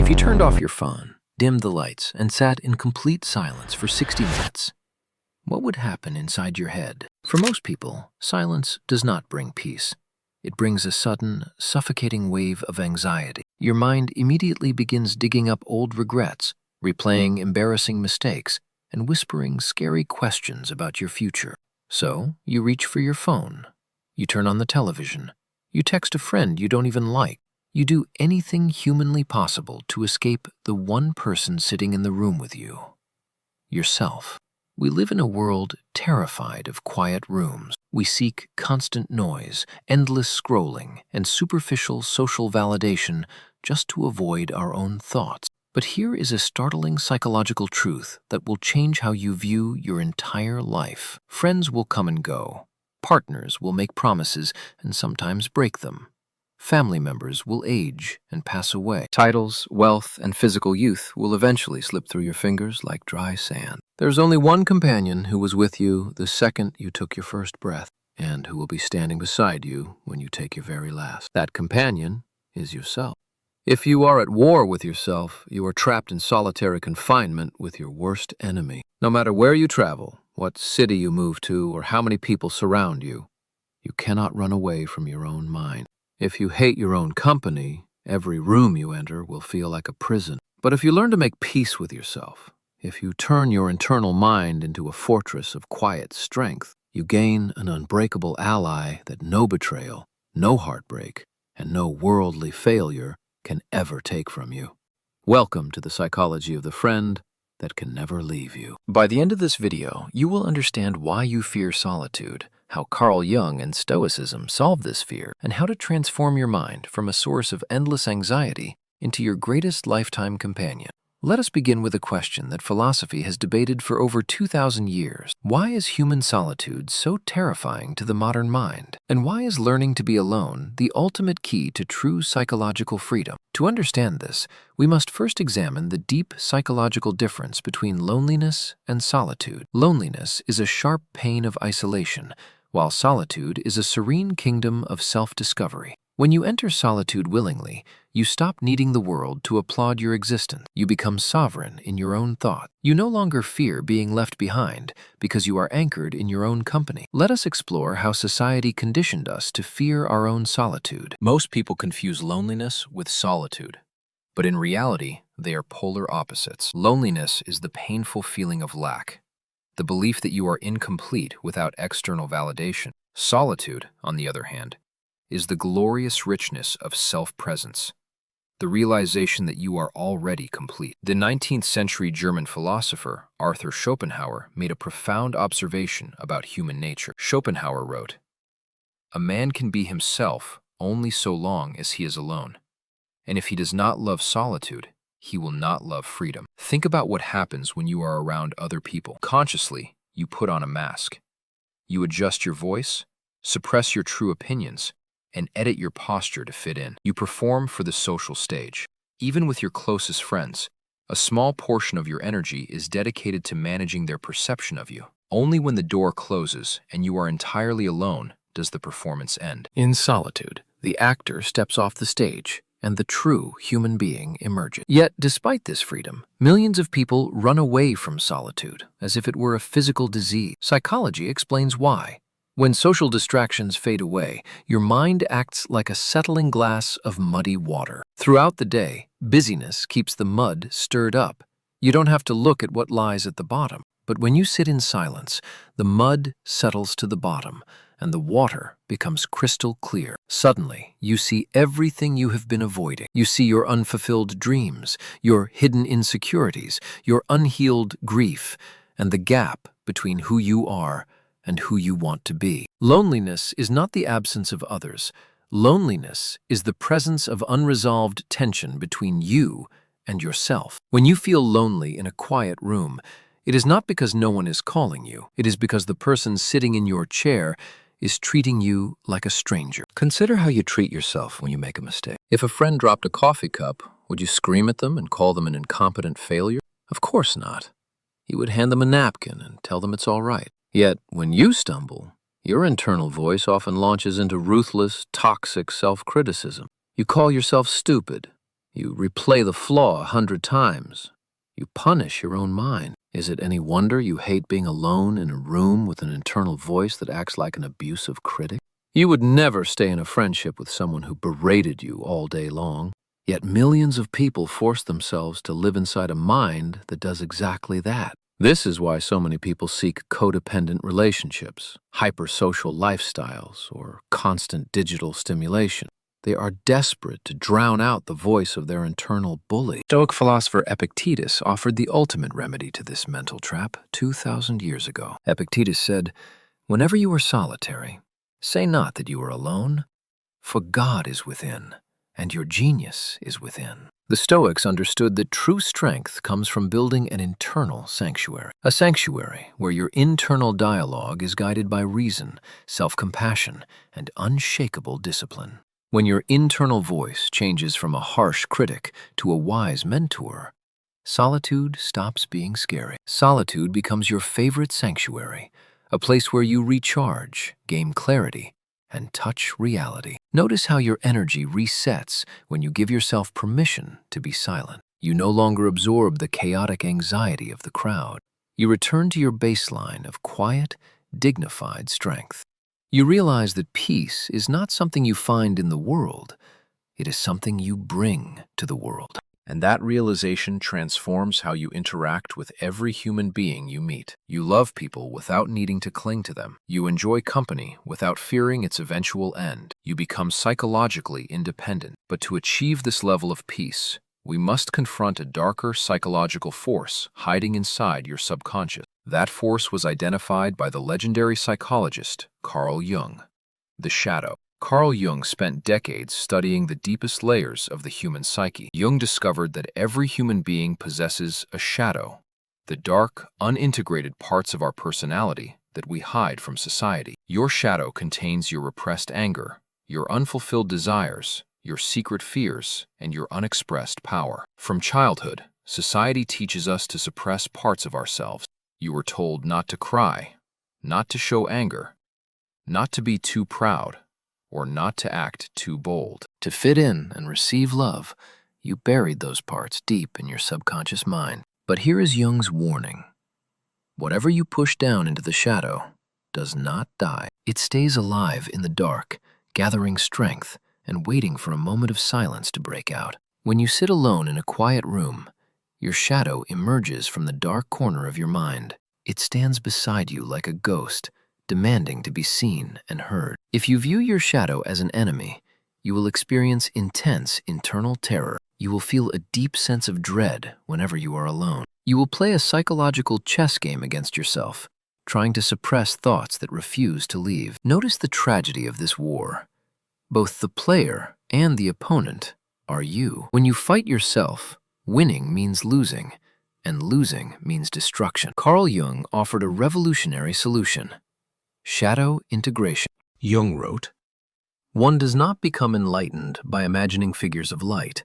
If you turned off your phone, dimmed the lights, and sat in complete silence for 60 minutes, what would happen inside your head? For most people, silence does not bring peace. It brings a sudden, suffocating wave of anxiety. Your mind immediately begins digging up old regrets, replaying embarrassing mistakes, and whispering scary questions about your future. So, you reach for your phone. You turn on the television. You text a friend you don't even like. You do anything humanly possible to escape the one person sitting in the room with you: yourself. We live in a world terrified of quiet rooms. We seek constant noise, endless scrolling, and superficial social validation just to avoid our own thoughts. But here is a startling psychological truth that will change how you view your entire life. Friends will come and go. Partners will make promises and sometimes break them. Family members will age and pass away. Titles, wealth, and physical youth will eventually slip through your fingers like dry sand. There's only one companion who was with you the second you took your first breath, and who will be standing beside you when you take your very last. That companion is yourself. If you are at war with yourself, you are trapped in solitary confinement with your worst enemy. No matter where you travel, what city you move to, or how many people surround you, you cannot run away from your own mind. If you hate your own company, every room you enter will feel like a prison. But if you learn to make peace with yourself, if you turn your internal mind into a fortress of quiet strength, you gain an unbreakable ally that no betrayal, no heartbreak, and no worldly failure can ever take from you. Welcome to the psychology of the friend that can never leave you. By the end of this video, you will understand why you fear solitude, how Carl Jung and Stoicism solve this fear, and how to transform your mind from a source of endless anxiety into your greatest lifetime companion. Let us begin with a question that philosophy has debated for over 2,000 years. Why is human solitude so terrifying to the modern mind? And why is learning to be alone the ultimate key to true psychological freedom? To understand this, we must first examine the deep psychological difference between loneliness and solitude. Loneliness is a sharp pain of isolation, while solitude is a serene kingdom of self-discovery. When you enter solitude willingly, you stop needing the world to applaud your existence. You become sovereign in your own thought. You no longer fear being left behind because you are anchored in your own company. Let us explore how society conditioned us to fear our own solitude. Most people confuse loneliness with solitude, but in reality, they are polar opposites. Loneliness is the painful feeling of lack, the belief that you are incomplete without external validation. Solitude, on the other hand, is the glorious richness of self-presence, the realization that you are already complete. The 19th century German philosopher Arthur Schopenhauer made a profound observation about human nature. Schopenhauer wrote, "A man can be himself only so long as he is alone, and if he does not love solitude, he will not love freedom." Think about what happens when you are around other people. Consciously, you put on a mask. You adjust your voice, suppress your true opinions, and edit your posture to fit in. You perform for the social stage. Even with your closest friends, a small portion of your energy is dedicated to managing their perception of you. Only when the door closes and you are entirely alone does the performance end. In solitude, the actor steps off the stage, and the true human being emerges. Yet, despite this freedom, millions of people run away from solitude as if it were a physical disease. Psychology explains why. When social distractions fade away, your mind acts like a settling glass of muddy water. Throughout the day, busyness keeps the mud stirred up. You don't have to look at what lies at the bottom. But when you sit in silence, the mud settles to the bottom, and the water becomes crystal clear. Suddenly, you see everything you have been avoiding. You see your unfulfilled dreams, your hidden insecurities, your unhealed grief, and the gap between who you are and who you want to be. Loneliness is not the absence of others. Loneliness is the presence of unresolved tension between you and yourself. When you feel lonely in a quiet room, it is not because no one is calling you. It is because the person sitting in your chair is treating you like a stranger. Consider how you treat yourself when you make a mistake. If a friend dropped a coffee cup, would you scream at them and call them an incompetent failure? Of course not. You would hand them a napkin and tell them it's all right. Yet, when you stumble, your internal voice often launches into ruthless, toxic self-criticism. You call yourself stupid. You replay the flaw 100 times. You punish your own mind. Is it any wonder you hate being alone in a room with an internal voice that acts like an abusive critic? You would never stay in a friendship with someone who berated you all day long. Yet millions of people force themselves to live inside a mind that does exactly that. This is why so many people seek codependent relationships, hypersocial lifestyles, or constant digital stimulation. They are desperate to drown out the voice of their internal bully. Stoic philosopher Epictetus offered the ultimate remedy to this mental trap 2,000 years ago. Epictetus said, "Whenever you are solitary, say not that you are alone, for God is within, and your genius is within." The Stoics understood that true strength comes from building an internal sanctuary. A sanctuary where your internal dialogue is guided by reason, self-compassion, and unshakable discipline. When your internal voice changes from a harsh critic to a wise mentor, solitude stops being scary. Solitude becomes your favorite sanctuary, a place where you recharge, gain clarity, and touch reality. Notice how your energy resets when you give yourself permission to be silent. You no longer absorb the chaotic anxiety of the crowd. You return to your baseline of quiet, dignified strength. You realize that peace is not something you find in the world. It is something you bring to the world. And that realization transforms how you interact with every human being you meet. You love people without needing to cling to them. You enjoy company without fearing its eventual end. You become psychologically independent. But to achieve this level of peace, we must confront a darker psychological force hiding inside your subconscious. That force was identified by the legendary psychologist Carl Jung, the shadow. Carl Jung spent decades studying the deepest layers of the human psyche. Jung discovered that every human being possesses a shadow, the dark, unintegrated parts of our personality that we hide from society. Your shadow contains your repressed anger, your unfulfilled desires, your secret fears, and your unexpressed power. From childhood, society teaches us to suppress parts of ourselves. You are told not to cry, not to show anger, not to be too proud, or not to act too bold. To fit in and receive love, you buried those parts deep in your subconscious mind. But here is Jung's warning. Whatever you push down into the shadow does not die. It stays alive in the dark, gathering strength and waiting for a moment of silence to break out. When you sit alone in a quiet room, your shadow emerges from the dark corner of your mind. It stands beside you like a ghost, demanding to be seen and heard. If you view your shadow as an enemy, you will experience intense internal terror. You will feel a deep sense of dread whenever you are alone. You will play a psychological chess game against yourself, trying to suppress thoughts that refuse to leave. Notice the tragedy of this war. Both the player and the opponent are you. When you fight yourself, winning means losing, and losing means destruction. Carl Jung offered a revolutionary solution: shadow integration. Jung wrote, "One does not become enlightened by imagining figures of light,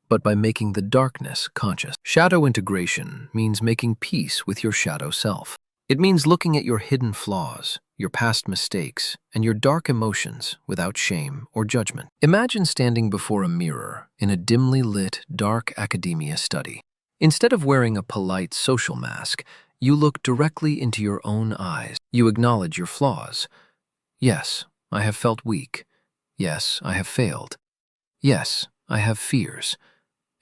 but by making the darkness conscious." Shadow integration means making peace with your shadow self. It means looking at your hidden flaws, your past mistakes, and your dark emotions without shame or judgment. Imagine standing before a mirror in a dimly lit, dark academia study. Instead of wearing a polite social mask, you look directly into your own eyes. You acknowledge your flaws. Yes, I have felt weak. Yes, I have failed. Yes, I have fears.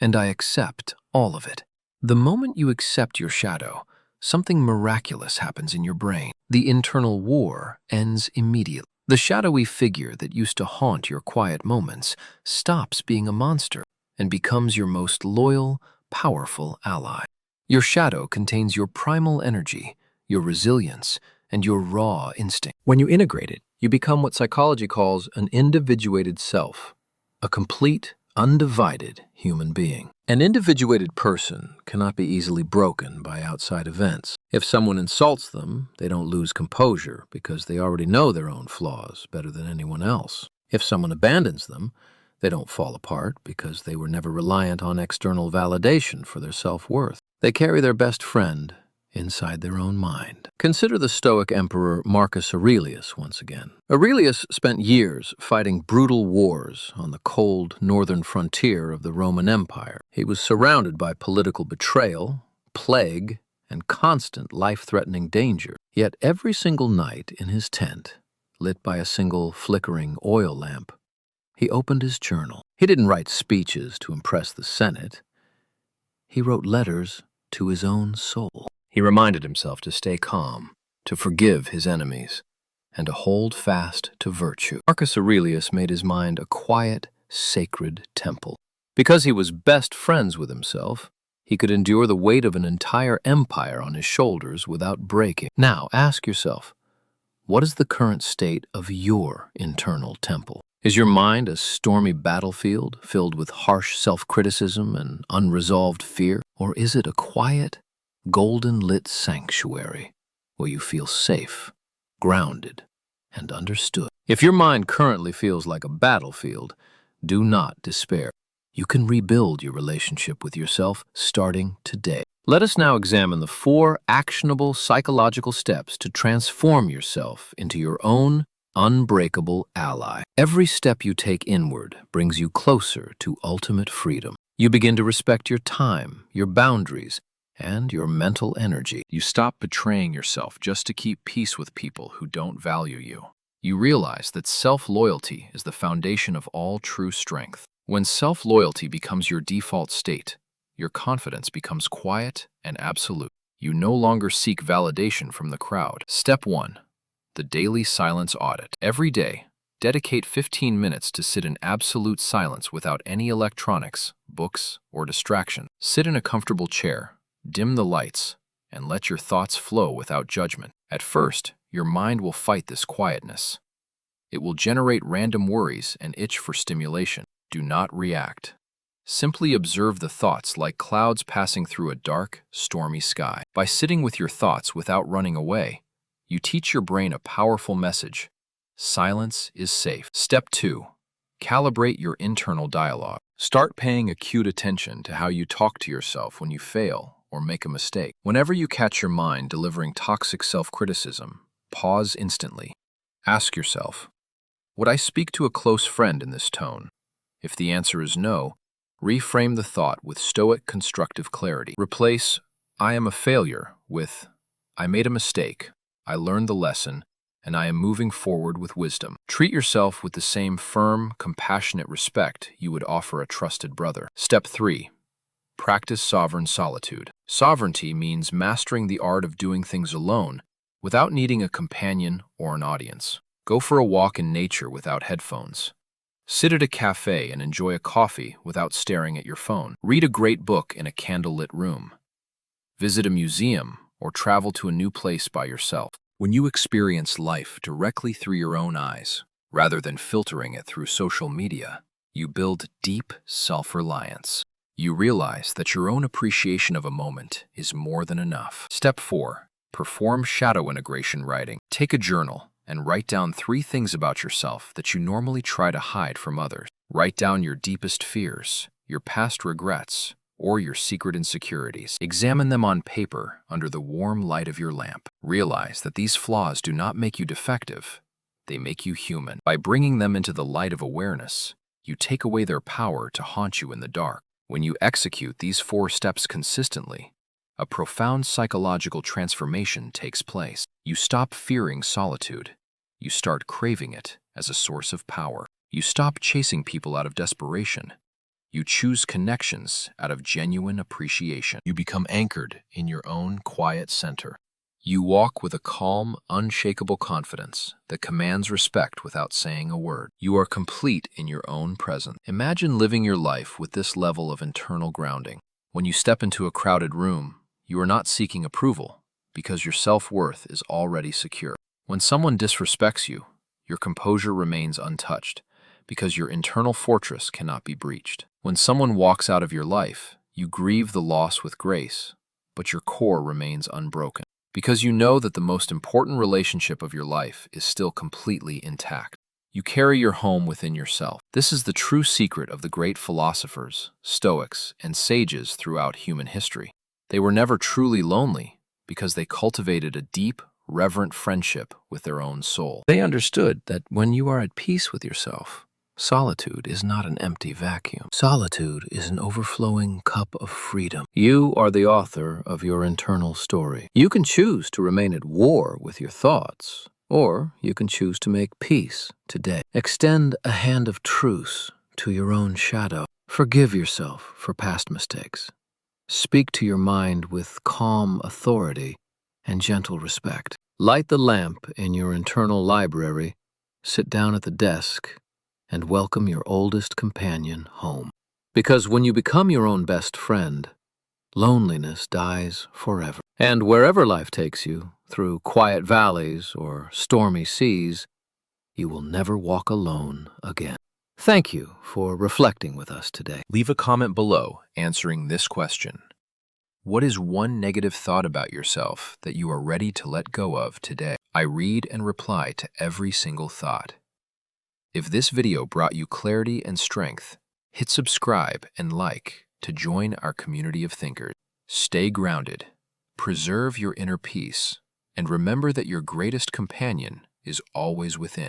And I accept all of it. The moment you accept your shadow, something miraculous happens in your brain. The internal war ends immediately. The shadowy figure that used to haunt your quiet moments stops being a monster and becomes your most loyal, powerful ally. Your shadow contains your primal energy, your resilience, and your raw instinct. When you integrate it, you become what psychology calls an individuated self, a complete, undivided human being. An individuated person cannot be easily broken by outside events. If someone insults them, they don't lose composure because they already know their own flaws better than anyone else. If someone abandons them, they don't fall apart because they were never reliant on external validation for their self-worth. They carry their best friend inside their own mind. Consider the Stoic emperor Marcus Aurelius once again. Aurelius spent years fighting brutal wars on the cold northern frontier of the Roman Empire. He was surrounded by political betrayal, plague, and constant life-threatening danger. Yet every single night in his tent, lit by a single flickering oil lamp, he opened his journal. He didn't write speeches to impress the Senate. He wrote letters to his own soul. He reminded himself to stay calm, to forgive his enemies, and to hold fast to virtue. Marcus Aurelius made his mind a quiet, sacred temple. Because he was best friends with himself, he could endure the weight of an entire empire on his shoulders without breaking. Now, ask yourself, what is the current state of your internal temple? Is your mind a stormy battlefield filled with harsh self-criticism and unresolved fear? Or is it a quiet, golden-lit sanctuary where you feel safe, grounded, and understood? If your mind currently feels like a battlefield, do not despair. You can rebuild your relationship with yourself starting today. Let us now examine the 4 actionable psychological steps to transform yourself into your own unbreakable ally. Every step you take inward brings you closer to ultimate freedom. You begin to respect your time, your boundaries, and your mental energy. You stop betraying yourself just to keep peace with people who don't value you. You realize that self-loyalty is the foundation of all true strength. When self-loyalty becomes your default state, your confidence becomes quiet and absolute. You no longer seek validation from the crowd. Step 1. The daily silence audit. Every day, dedicate 15 minutes to sit in absolute silence without any electronics, books, or distraction. Sit in a comfortable chair, dim the lights, and let your thoughts flow without judgment. At first, your mind will fight this quietness. It will generate random worries and itch for stimulation. Do not react. Simply observe the thoughts like clouds passing through a dark, stormy sky. By sitting with your thoughts without running away, you teach your brain a powerful message. Silence is safe. Step 2. Calibrate your internal dialogue. Start paying acute attention to how you talk to yourself when you fail or make a mistake. Whenever you catch your mind delivering toxic self-criticism, pause instantly. Ask yourself, would I speak to a close friend in this tone? If the answer is no, reframe the thought with Stoic constructive clarity. Replace, I am a failure with, I made a mistake, I learned the lesson, and I am moving forward with wisdom. Treat yourself with the same firm, compassionate respect you would offer a trusted brother. Step 3. Practice sovereign solitude. Sovereignty means mastering the art of doing things alone without needing a companion or an audience. Go for a walk in nature without headphones. Sit at a cafe and enjoy a coffee without staring at your phone. Read a great book in a candlelit room. Visit a museum or travel to a new place by yourself. When you experience life directly through your own eyes, rather than filtering it through social media, you build deep self-reliance. You realize that your own appreciation of a moment is more than enough. Step 4. Perform shadow integration writing. Take a journal and write down 3 things about yourself that you normally try to hide from others. Write down your deepest fears, your past regrets, or your secret insecurities. Examine them on paper under the warm light of your lamp. Realize that these flaws do not make you defective. They make you human. By bringing them into the light of awareness, you take away their power to haunt you in the dark. When you execute these 4 steps consistently, a profound psychological transformation takes place. You stop fearing solitude. You start craving it as a source of power. You stop chasing people out of desperation. You choose connections out of genuine appreciation. You become anchored in your own quiet center. You walk with a calm, unshakable confidence that commands respect without saying a word. You are complete in your own presence. Imagine living your life with this level of internal grounding. When you step into a crowded room, you are not seeking approval because your self-worth is already secure. When someone disrespects you, your composure remains untouched because your internal fortress cannot be breached. When someone walks out of your life, you grieve the loss with grace, but your core remains unbroken because you know that the most important relationship of your life is still completely intact. You carry your home within yourself. This is the true secret of the great philosophers, Stoics, and sages throughout human history. They were never truly lonely because they cultivated a deep, reverent friendship with their own soul. They understood that when you are at peace with yourself, solitude is not an empty vacuum. Solitude is an overflowing cup of freedom. You are the author of your internal story. You can choose to remain at war with your thoughts, or you can choose to make peace today. Extend a hand of truce to your own shadow. Forgive yourself for past mistakes. Speak to your mind with calm authority and gentle respect. Light the lamp in your internal library, sit down at the desk, and welcome your oldest companion home. Because when you become your own best friend, loneliness dies forever. And wherever life takes you, through quiet valleys or stormy seas, you will never walk alone again. Thank you for reflecting with us today. Leave a comment below answering this question. What is one negative thought about yourself that you are ready to let go of today? I read and reply to every single thought. If this video brought you clarity and strength, hit subscribe and like to join our community of thinkers. Stay grounded, preserve your inner peace, and remember that your greatest companion is always within.